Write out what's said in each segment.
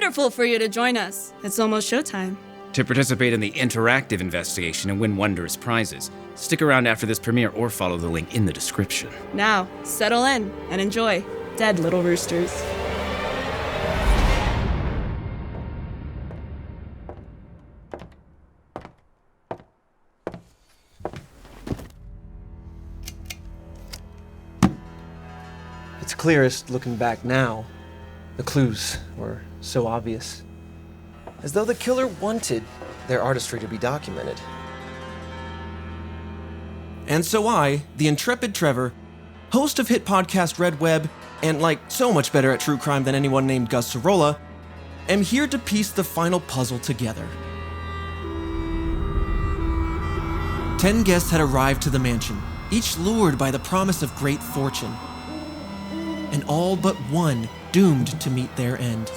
wonderful for you to join us. It's almost showtime. To participate in the interactive investigation and win wondrous prizes, stick around after this premiere or follow the link in the description. Now, settle in and enjoy Dead Little Roosters. It's clearest looking back now. The clues were so obvious. As though the killer wanted their artistry to be documented. And so I, the intrepid Trevor, host of hit podcast Red Web, and like so much better at true crime than anyone named Gus Sorolla, am here to piece the final puzzle together. 10 guests had arrived to the mansion, each lured by the promise of great fortune. And all but one doomed to meet their end.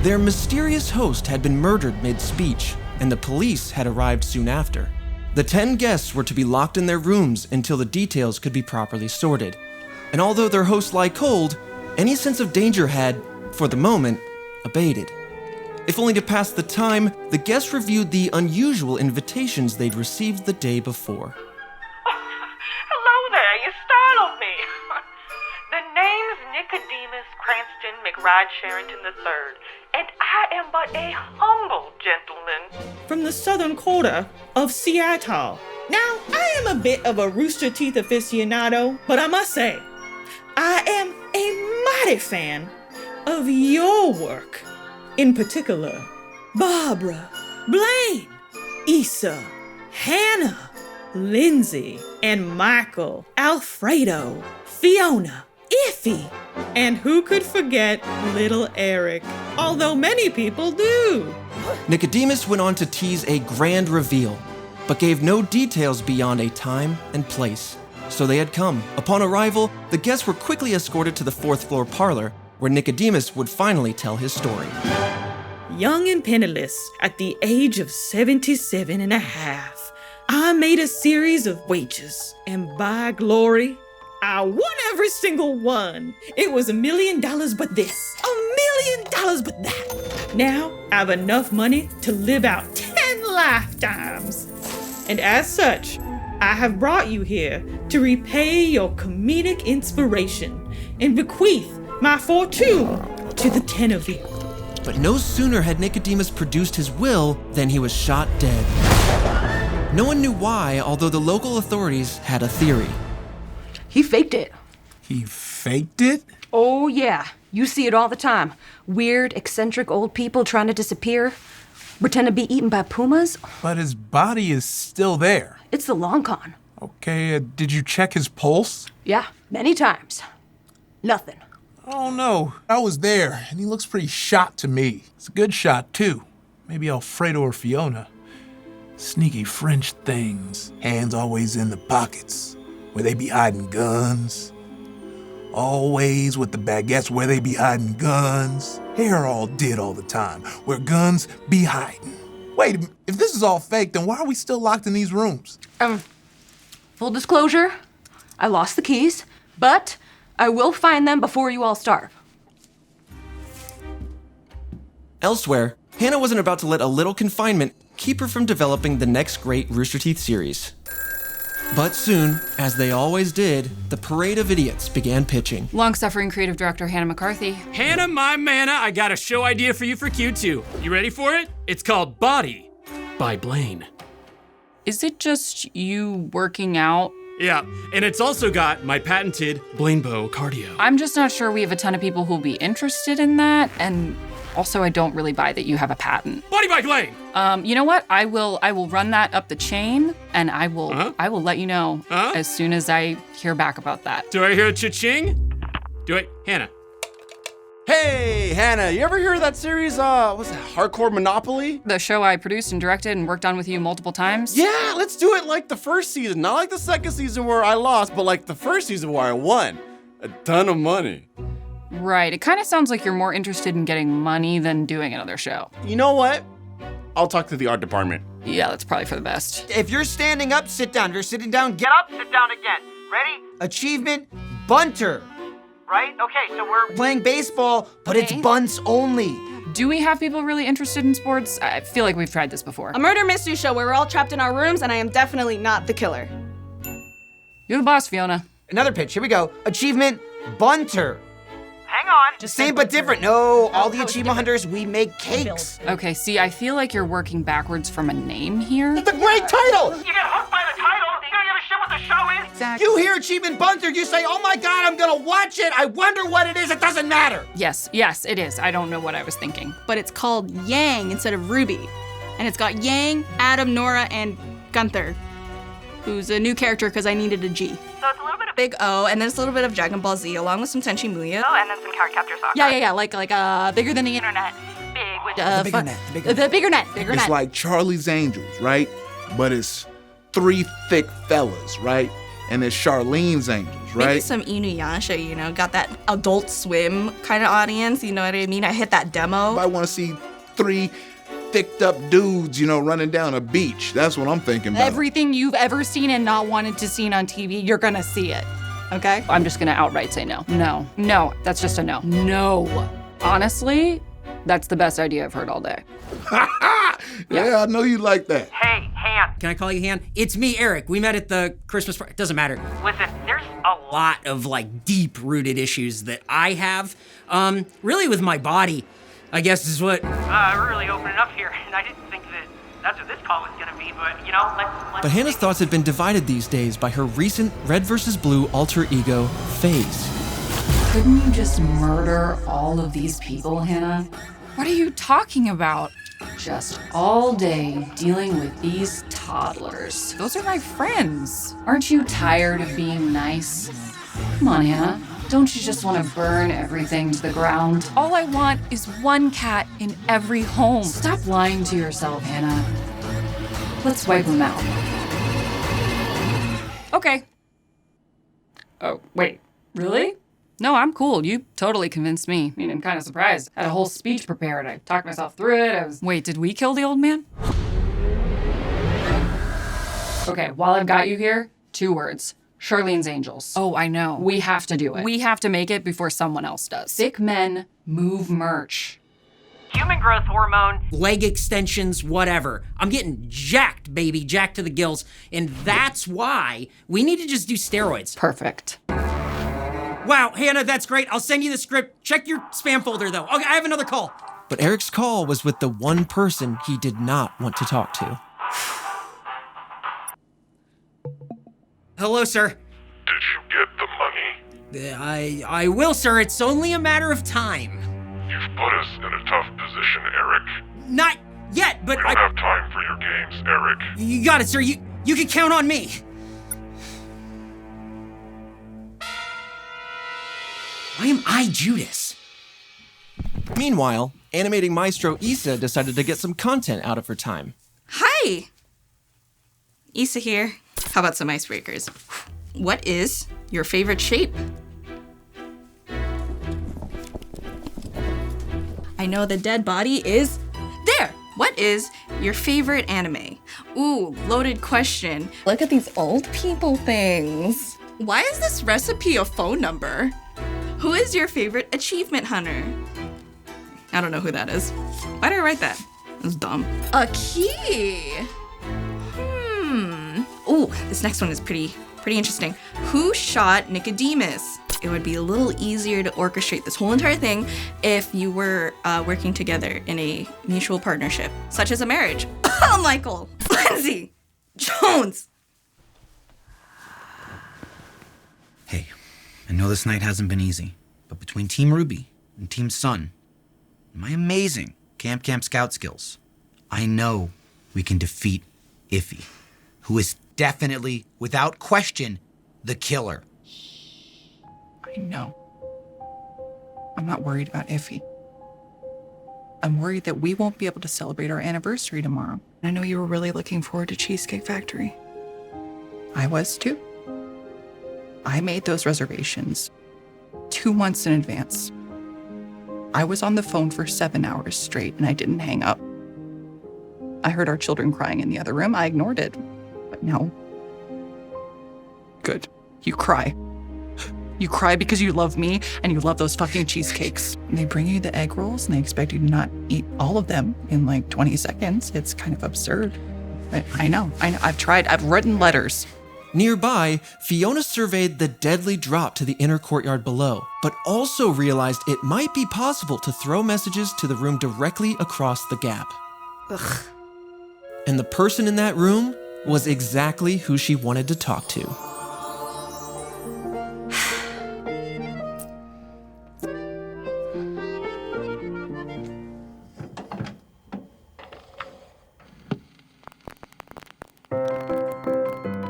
Their mysterious host had been murdered mid-speech, and the police had arrived soon after. The 10 guests were to be locked in their rooms until the details could be properly sorted. And although their hosts lie cold, any sense of danger had, for the moment, abated. If only to pass the time, the guests reviewed the unusual invitations they'd received the day before. Hello there, you startled me. The name's Nicodemus Cranston McBride Sherrington III, and I am but a humble gentleman from the southern quarter of Seattle. Now, I am a bit of a Rooster Teeth aficionado, but I must say, I am a mighty fan of your work. In particular, Barbara, Blaine, Issa, Hannah, Lindsay, and Michael, Alfredo, Fiona, Iffy, and who could forget little Eric, although many people do. Nicodemus went on to tease a grand reveal, but gave no details beyond a time and place. So they had come. Upon arrival, the guests were quickly escorted to the 4th floor parlor, where Nicodemus would finally tell his story. Young and penniless, at the age of 77 and a half, I made a series of wagers, and by glory, I won every single one. It was $1 million but this, $1 million but that. Now I have enough money to live out 10 lifetimes. And as such, I have brought you here to repay your comedic inspiration and bequeath my fortune to the 10 of you. But no sooner had Nicodemus produced his will than he was shot dead. No one knew why, although the local authorities had a theory. He faked it. He faked it? Oh, yeah. You see it all the time. Weird, eccentric old people trying to disappear, pretend to be eaten by pumas. But his body is still there. It's the long con. Okay, did you check his pulse? Yeah, many times. Nothing. Oh, no. I was there, and he looks pretty shot to me. It's a good shot, too. Maybe Alfredo or Fiona. Sneaky French things. Hands always in the pockets. Where they be hiding guns. Always with the baguettes where they be hiding guns. Hair all did all the time, where guns be hiding. Wait, if this is all fake, then why are we still locked in these rooms? Full disclosure, I lost the keys, but I will find them before you all starve. Elsewhere, Hannah wasn't about to let a little confinement keep her from developing the next great Rooster Teeth series. But soon, as they always did, the parade of idiots began pitching. Long-suffering creative director Hannah McCarthy. Hannah, my manna, I got a show idea for you for Q2. You ready for it? It's called Body by Blaine. Is it just you working out? Yeah, and it's also got my patented Blainebow cardio. I'm just not sure we have a ton of people who'll be interested in that, and also I don't really buy that you have a patent. Body by Blaine! You know what? I will run that up the chain, and I will let you know as soon as I hear back about that. Do I hear a cha-ching? Do it, Hannah. Hey, Hannah, you ever hear of that series, what's that, Hardcore Monopoly? The show I produced and directed and worked on with you multiple times? Yeah, let's do it like the first season. Not like the second season where I lost, but like the first season where I won. A ton of money. Right, it kind of sounds like you're more interested in getting money than doing another show. You know what? I'll talk to the art department. Yeah, that's probably for the best. If you're standing up, sit down. If you're sitting down, get up, sit down again. Ready? Achievement, bunter. Right? Okay, so we're playing baseball, but it's bunts only. Do we have people really interested in sports? I feel like we've tried this before. A murder mystery show where we're all trapped in our rooms and I am definitely not the killer. You're the boss, Fiona. Another pitch. Here we go. Achievement bunter. Hang on. Just same but different. No, all the achievement hunters, we make cakes. Okay, see, I feel like you're working backwards from a name here. It's a great title. You get hooked by the title. You don't give a shit what the show is. Exactly. You hear achievement bunter, you say, oh my God, I'm gonna watch it. I wonder what it is. It doesn't matter. Yes, it is. I don't know what I was thinking. But it's called Yang instead of Ruby. And it's got Yang, Adam, Nora, and Gunther, who's a new character because I needed a G. So it's a little bit of Big O, and then it's a little bit of Dragon Ball Z, along with some Tenchi Muyo. and then some card capture soccer. Yeah, like bigger than the internet. Big with The bigger net. It's like Charlie's Angels, right? But it's 3 thick fellas, right? And it's Charlene's Angels, right? Maybe some Inuyasha, got that Adult Swim kind of audience, you know what I mean? I hit that demo. I want to see 3 thicked up dudes, running down a beach. That's what I'm thinking about. Everything you've ever seen and not wanted to see on TV, you're gonna see it, okay? I'm just gonna outright say no. No, that's just a no. No. Honestly, that's the best idea I've heard all day. Yeah, I know you like that. Hey, Han. Can I call you Han? It's me, Eric. We met at the Christmas party. It doesn't matter. Listen, there's a Lot of deep-rooted issues that I have, really with my body, I guess is what. really opening up here, and I didn't think that's what this call was gonna be, but let's. But Hannah's thoughts had been divided these days by her recent Red vs. Blue alter ego, FaZe. Couldn't you just murder all of these people, Hannah? What are you talking about? Just all day dealing with these toddlers. Those are my friends. Aren't you tired of being nice? Come on, Hannah. Don't you just want to burn everything to the ground? All I want is one cat in every home. Stop lying to yourself, Hannah. Let's wipe them out. Okay. Oh, wait. Really? No, I'm cool. You totally convinced me. I mean, I'm kind of surprised. I had a whole speech prepared. I talked myself through it. Wait, did we kill the old man? Okay, while I've got you here, 2 words. Charlene's Angels. Oh, I know. We have to do it. We have to make it before someone else does. Sick men move merch. Human growth hormone. Leg extensions, whatever. I'm getting jacked, baby, jacked to the gills. And that's why we need to just do steroids. Perfect. Wow, Hannah, that's great. I'll send you the script. Check your spam folder, though. Okay, I have another call. But Eric's call was with the one person he did not want to talk to. Hello, sir. Did you get the money? I will, sir. It's only a matter of time. You've put us in a tough position, Eric. Not yet, but we don't have time for your games, Eric. You got it, sir. You can count on me. Why am I Judas? Meanwhile, animating maestro Issa decided to get some content out of her time. Hi! Issa here. How about some icebreakers? What is your favorite shape? I know the dead body is there. What is your favorite anime? Ooh, loaded question. Look at these old people things. Why is this recipe a phone number? Who is your favorite achievement hunter? I don't know who that is. Why did I write that? That's dumb. A key. Ooh, this next one is pretty interesting. Who shot Nicodemus? It would be a little easier to orchestrate this whole entire thing if you were working together in a mutual partnership, such as a marriage. Oh, Michael, Lindsay, Jones. Hey, I know this night hasn't been easy, but between Team Ruby and Team Sun, and my amazing Camp Scout skills, I know we can defeat Iffy, who is definitely, without question, the killer. I know. I'm not worried about Iffy. I'm worried that we won't be able to celebrate our anniversary tomorrow. I know you were really looking forward to Cheesecake Factory. I was too. I made those reservations 2 months in advance. I was on the phone for 7 hours straight and I didn't hang up. I heard our children crying in the other room. I ignored it. But no. Good. You cry. You cry because you love me and you love those fucking cheesecakes. And they bring you the egg rolls and they expect you to not eat all of them in like 20 seconds. It's kind of absurd. I know. I've tried. I've written letters. Nearby, Fiona surveyed the deadly drop to the inner courtyard below, but also realized it might be possible to throw messages to the room directly across the gap. Ugh. And the person in that room was exactly who she wanted to talk to.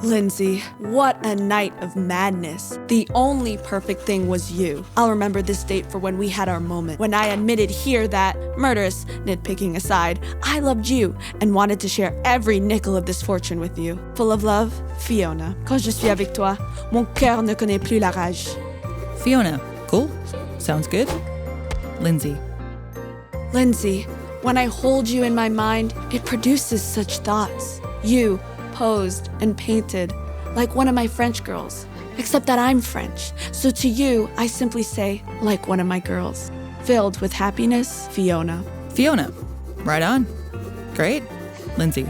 Lindsay, what a night of madness. The only perfect thing was you. I'll remember this date for when we had our moment, when I admitted here that, murderous nitpicking aside, I loved you and wanted to share every nickel of this fortune with you. Full of love, Fiona. Quand je suis avec toi, mon cœur ne connaît plus la rage. Fiona, cool. Sounds good. Lindsay. Lindsay, when I hold you in my mind, it produces such thoughts. You, posed and painted like one of my French girls, except that I'm French. So to you, I simply say, like one of my girls. Filled with happiness, Fiona. Fiona. Right on. Great. Lindsay.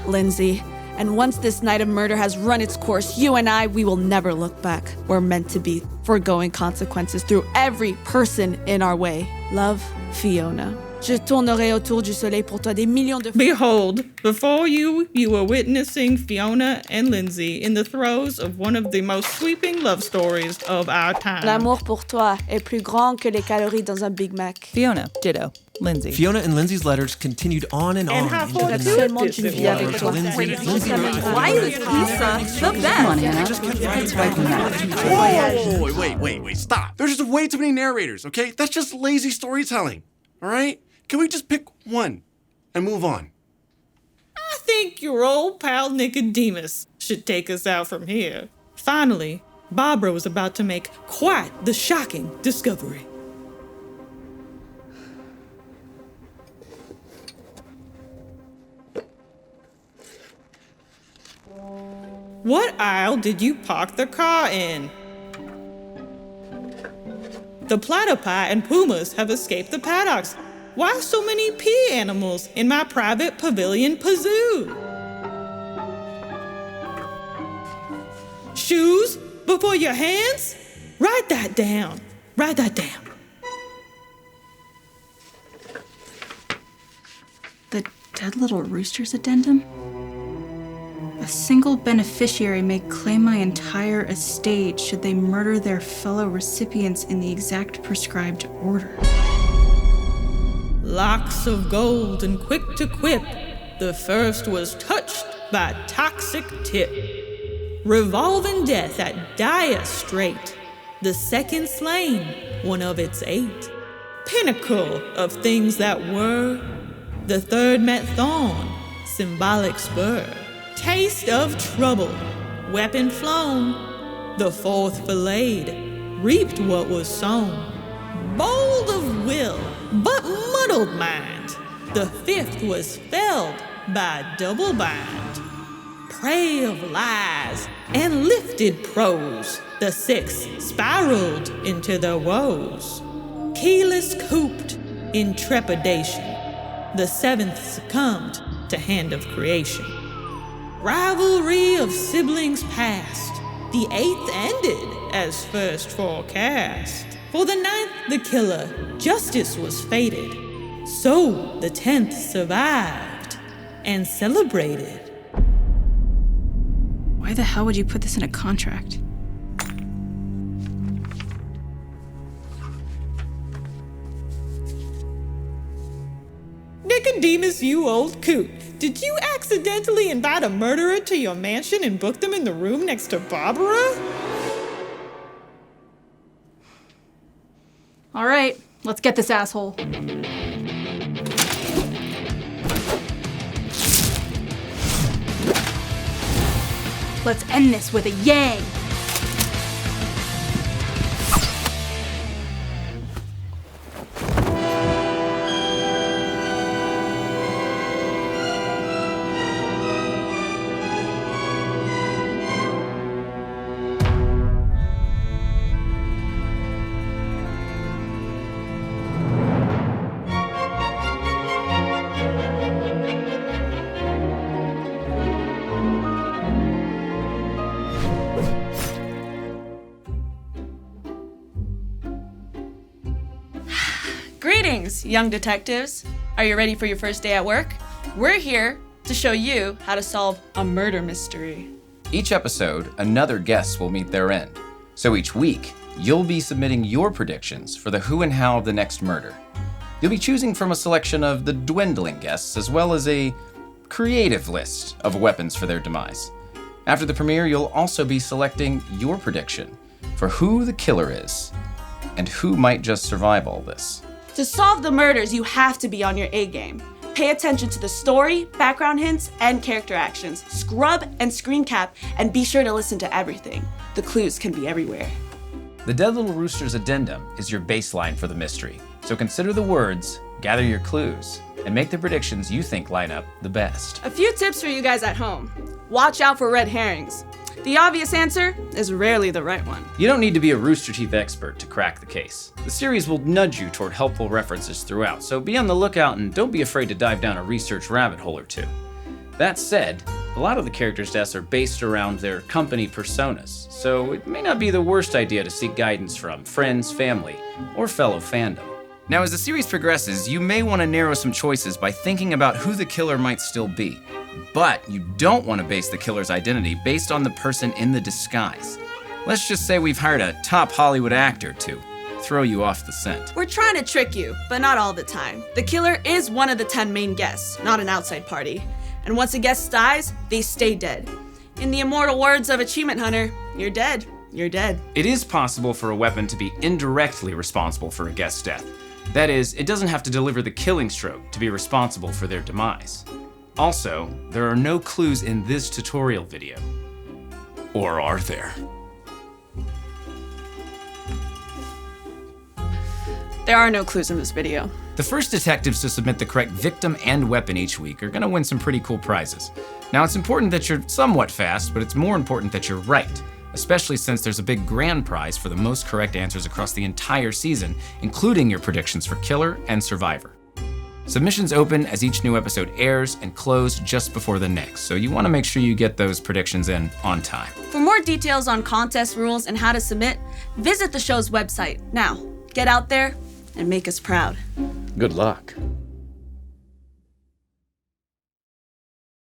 Lindsay. And once this night of murder has run its course, you and I, we will never look back. We're meant to be, foregoing consequences through every person in our way. Love, Fiona. Je tournerai autour du soleil pour toi des millions de... Behold, before you were witnessing Fiona and Lindsay in the throes of one of the most sweeping love stories of our time. L'amour pour toi est plus grand que les calories dans un Big Mac. Fiona, ditto. Lindsay. Fiona and Lindsay's letters continued on and on how into the night. Why is pizza the best? Come on, Hannah. Wait, stop. There's just way too many narrators, okay? That's just lazy storytelling, all right? Can we just pick one and move on? I think your old pal Nicodemus should take us out from here. Finally, Barbara was about to make quite the shocking discovery. What aisle did you park the car in? The platypi and pumas have escaped the paddocks. Why so many pea animals in my private pavilion pazoo? Shoes before your hands? Write that down. Write that down. The Dead Little Roosters addendum? A single beneficiary may claim my entire estate should they murder their fellow recipients in the exact prescribed order. Locks of gold and quick to quip, the first was touched by toxic tip. Revolving death at dire strait, the second slain, one of its 8. Pinnacle of things that were, the third met thorn, symbolic spur. Taste of trouble, weapon flown, the fourth filleted, reaped what was sown. Bold of will, but muddled mind, the fifth was felled by double bind. Prey of lies and lifted prose, the sixth spiraled into their woes. Keyless cooped in trepidation, the seventh succumbed to hand of creation. Rivalry of siblings past, the 8th ended as first forecast. For the 9th the killer, justice was fated. So the 10th survived and celebrated. Why the hell would you put this in a contract? Nicodemus, you old coot. Did you accidentally invite a murderer to your mansion and book them in the room next to Barbara? All right, let's get this asshole. Let's end this with a yang. Greetings, young detectives. Are you ready for your first day at work? We're here to show you how to solve a murder mystery. Each episode, another guest will meet their end. So each week, you'll be submitting your predictions for the who and how of the next murder. You'll be choosing from a selection of the dwindling guests as well as a creative list of weapons for their demise. After the premiere, you'll also be selecting your prediction for who the killer is and who might just survive all this. To solve the murders, you have to be on your A game. Pay attention to the story, background hints, and character actions. Scrub and screen cap, and be sure to listen to everything. The clues can be everywhere. The Dead Little Roosters addendum is your baseline for the mystery. So consider the words, gather your clues, and make the predictions you think line up the best. A few tips for you guys at home. Watch out for red herrings. The obvious answer is rarely the right one. You don't need to be a Rooster Teeth expert to crack the case. The series will nudge you toward helpful references throughout, so be on the lookout and don't be afraid to dive down a research rabbit hole or two. That said, a lot of the characters' deaths are based around their company personas, so it may not be the worst idea to seek guidance from friends, family, or fellow fandom. Now, as the series progresses, you may want to narrow some choices by thinking about who the killer might still be. But you don't want to base the killer's identity based on the person in the disguise. Let's just say we've hired a top Hollywood actor to throw you off the scent. We're trying to trick you, but not all the time. The killer is one of the 10 main guests, not an outside party. And once a guest dies, they stay dead. In the immortal words of Achievement Hunter, you're dead, you're dead. It is possible for a weapon to be indirectly responsible for a guest's death. That is, it doesn't have to deliver the killing stroke to be responsible for their demise. Also, there are no clues in this tutorial video. Or are there? There are no clues in this video. The first detectives to submit the correct victim and weapon each week are gonna win some pretty cool prizes. Now, it's important that you're somewhat fast, but it's more important that you're right, especially since there's a big grand prize for the most correct answers across the entire season, including your predictions for killer and survivor. Submissions open as each new episode airs and close just before the next, so you want to make sure you get those predictions in on time. For more details on contest rules and how to submit, visit the show's website. Now, get out there and make us proud. Good luck.